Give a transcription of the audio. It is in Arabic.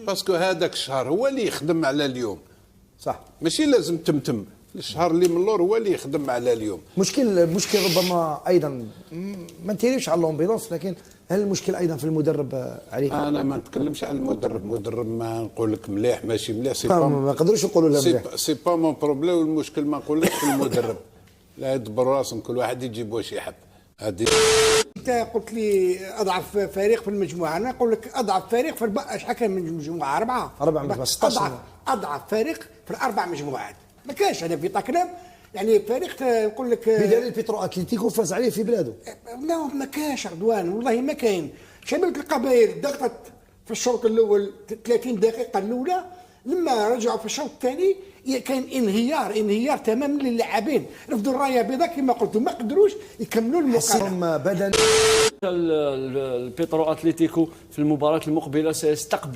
باسكو هذاك الشهر هو اللي يخدم على اليوم، صح. ماشي لازم تمتم الشهر اللي من اللور هو اللي يخدم على اليوم. مشكل ربما ايضا ما نتيريش على الامبيلونس، لكن هل المشكل ايضا في المدرب عليه؟ انا ما نتكلمش على المدرب ما نقول لك مليح ماشي مليح، سي ما نقدروش نقولوا لا مليح، سي با مون بروبليم. المشكل ما نقولكش في المدرب، لا يدبروا راسهم كل واحد يجيب واش يحب. هذه انت قلت لي اضعف فريق في المجموعه، انا نقول لك اضعف فريق في شحال كان من مجموعه؟ اربعه مجموعات 16. اضعف فريق في الاربع مجموعات ما كانش هذا في طاكنام، يعني فريق نقول لك بدليل بيترو اتليتيكو فاز عليه في بلاده. لا ما كانش رضوان، والله ما كاين. شباب القبائل ضغطت في الشوط الاول 30 دقيقه الاولى، لما رجعوا في الشوط الثاني كان انهيار تماما للاعبين، رفضوا الرايه البيضاء كما قلت، ما قدروش يكملوا المقابله. بدني البيترو اتليتيكو في المباراه المقبله سيستقبل